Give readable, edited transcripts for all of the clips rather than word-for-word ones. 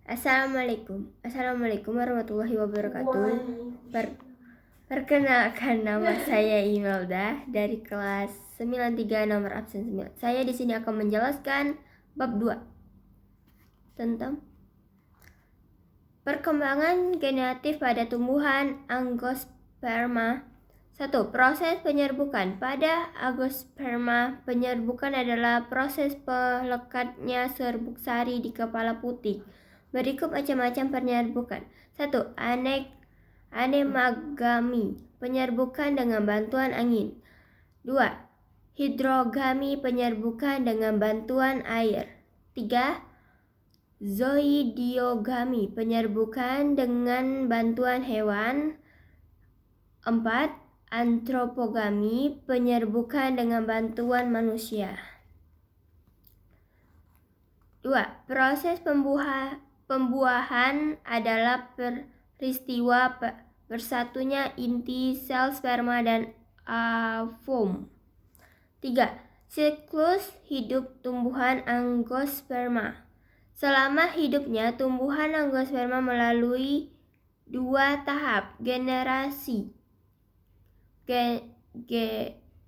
Assalamualaikum warahmatullahi wabarakatuh. Perkenalkan, nama saya Imelda dari kelas 93 nomor absen 9. Saya di sini akan menjelaskan bab 2 tentang perkembangan generatif pada tumbuhan angiosperma. 1. Proses penyerbukan. Pada angiosperma, penyerbukan adalah proses pelekatnya serbuk sari di kepala putih. Berikut macam-macam penyerbukan. 1. Anemagami, penyerbukan dengan bantuan angin. 2. Hidrogami, penyerbukan dengan bantuan air. 3. Zoidiogami, penyerbukan dengan bantuan hewan. 4. Antropogami, penyerbukan dengan bantuan manusia. 2. Proses pembuahan adalah peristiwa bersatunya inti sel sperma dan ovum. 3. Siklus hidup tumbuhan angiosperma. Selama hidupnya, tumbuhan angiosperma melalui 2 tahap generasi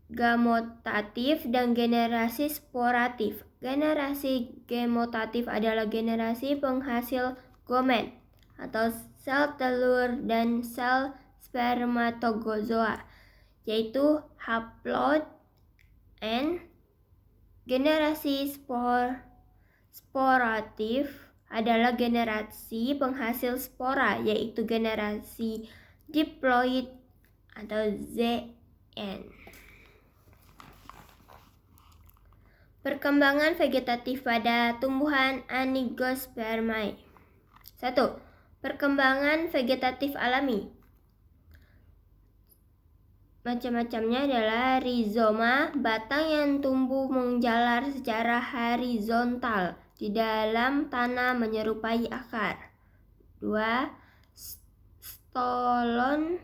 gamotatif dan generasi sporatif. Generasi gamotatif adalah generasi penghasil gamet atau sel telur dan sel spermatozoa, yaitu haploid N. Generasi sporatif adalah generasi penghasil spora, yaitu generasi diploid atau ZN. Perkembangan vegetatif pada tumbuhan Angiospermae. 1. Perkembangan vegetatif alami. Macam-macamnya adalah rizoma, batang yang tumbuh menjalar secara horizontal di dalam tanah menyerupai akar. 2. Stolon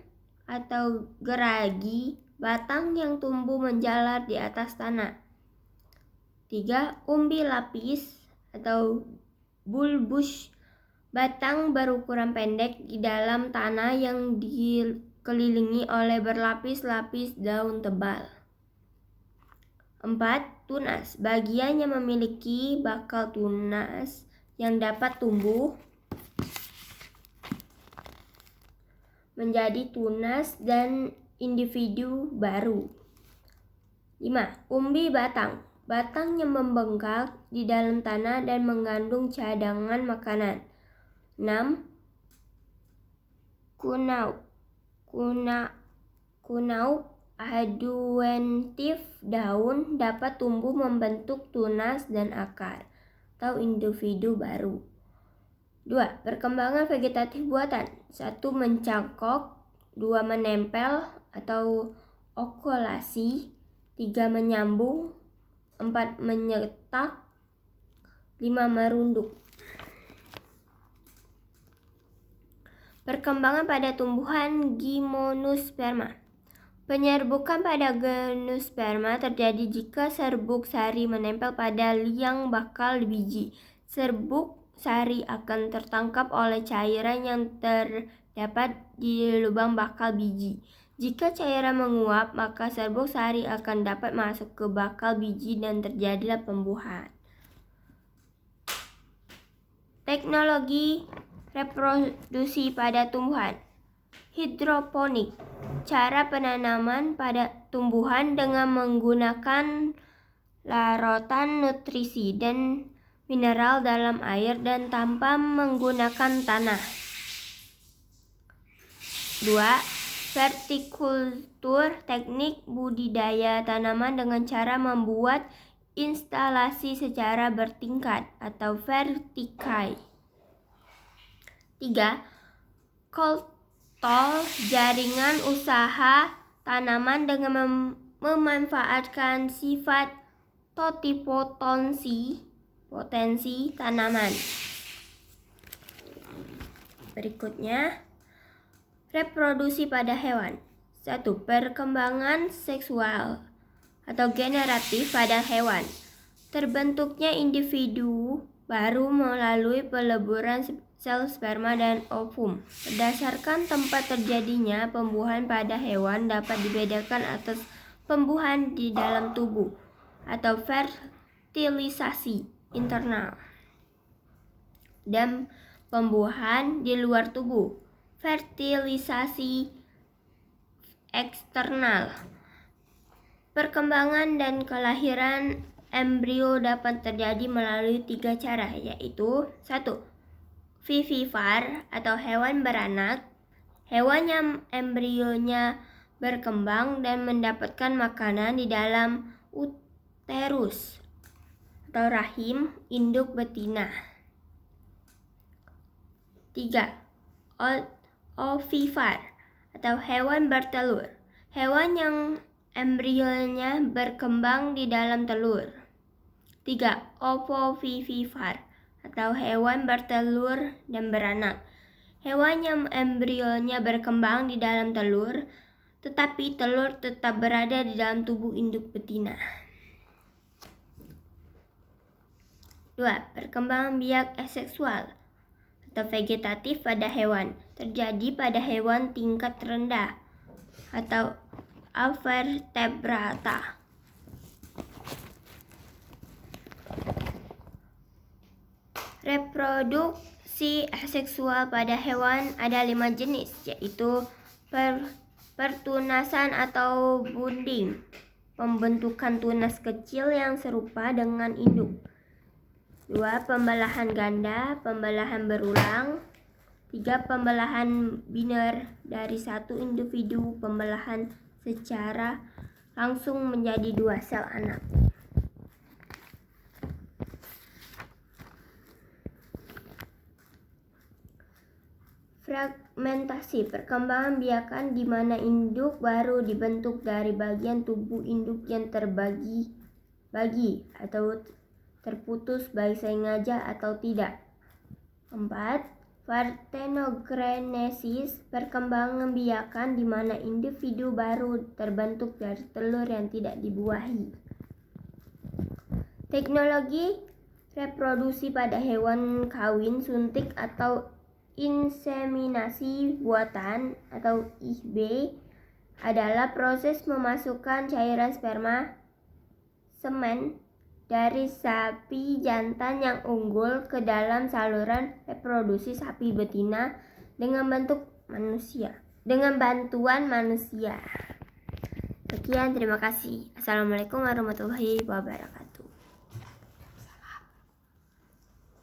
atau geragi, batang yang tumbuh menjalar di atas tanah. 3. Umbi lapis atau bulbus, batang berukuran pendek di dalam tanah yang dikelilingi oleh berlapis-lapis daun tebal. 4. Tunas, bagian yang memiliki bakal tunas yang dapat tumbuh menjadi tunas dan individu baru. 5. Umbi batang, batang yang membengkak di dalam tanah dan mengandung cadangan makanan. 6. Kunau adjuentif, daun dapat tumbuh membentuk tunas dan akar atau individu baru. 2. Perkembangan vegetatif buatan. 1. Mencangkok. 2. Menempel atau okulasi. 3. Menyambung. 4. Menyetak. 5. Merunduk. Perkembangan pada tumbuhan gimnosperma. Penyerbukan pada gimnosperma terjadi jika serbuk sari menempel pada liang bakal biji. Serbuk sari akan tertangkap oleh cairan yang terdapat di lubang bakal biji. Jika cairan menguap, maka serbuk sari akan dapat masuk ke bakal biji dan terjadilah pembuahan. Teknologi reproduksi pada tumbuhan. Hidroponik, cara penanaman pada tumbuhan dengan menggunakan larutan nutrisi dan mineral dalam air dan tanpa menggunakan tanah. 2. Vertikultur, teknik budidaya tanaman dengan cara membuat instalasi secara bertingkat atau vertikai. 3. Kultur, jaringan usaha tanaman dengan memanfaatkan sifat totipotensi tanaman. Berikutnya, reproduksi pada hewan. 1. Perkembangan seksual atau generatif pada hewan. Terbentuknya individu baru melalui peleburan sel sperma dan ovum. Berdasarkan tempat terjadinya pembuahan pada hewan dapat dibedakan atas pembuahan di dalam tubuh atau fertilisasi internal dan pembuahan di luar tubuh, fertilisasi eksternal. Perkembangan dan kelahiran embrio dapat terjadi melalui 3 cara, yaitu 1. Vivipar atau hewan beranak. Hewan yang embrionya berkembang dan mendapatkan makanan di dalam uterus atau rahim induk betina. 3. Ovipar atau hewan bertelur. Hewan yang embrionya berkembang di dalam telur. 3. Ovovivipar atau hewan bertelur dan beranak. Hewan yang embrionya berkembang di dalam telur, tetapi telur tetap berada di dalam tubuh induk betina. 2. Perkembangan biak aseksual atau vegetatif pada hewan terjadi pada hewan tingkat rendah atau Avertebrata. Reproduksi aseksual pada hewan ada 5 jenis, yaitu pertunasan atau bunding, pembentukan tunas kecil yang serupa dengan induk. 2. Pembelahan ganda, pembelahan berulang. 3. Pembelahan biner dari satu individu, pembelahan secara langsung menjadi 2 sel anak. Fragmentasi, perkembangan biakan di mana induk baru dibentuk dari bagian tubuh induk yang terbagi-bagi atau terputus baik sengaja atau tidak. 4. Partenogenesis, perkembangan biakan di mana individu baru terbentuk dari telur yang tidak dibuahi. Teknologi reproduksi pada hewan kawin suntik atau inseminasi buatan atau IHB adalah proses memasukkan cairan sperma semen dari sapi jantan yang unggul ke dalam saluran reproduksi sapi betina dengan bantuan manusia. Sekian, terima kasih. Assalamualaikum warahmatullahi wabarakatuh.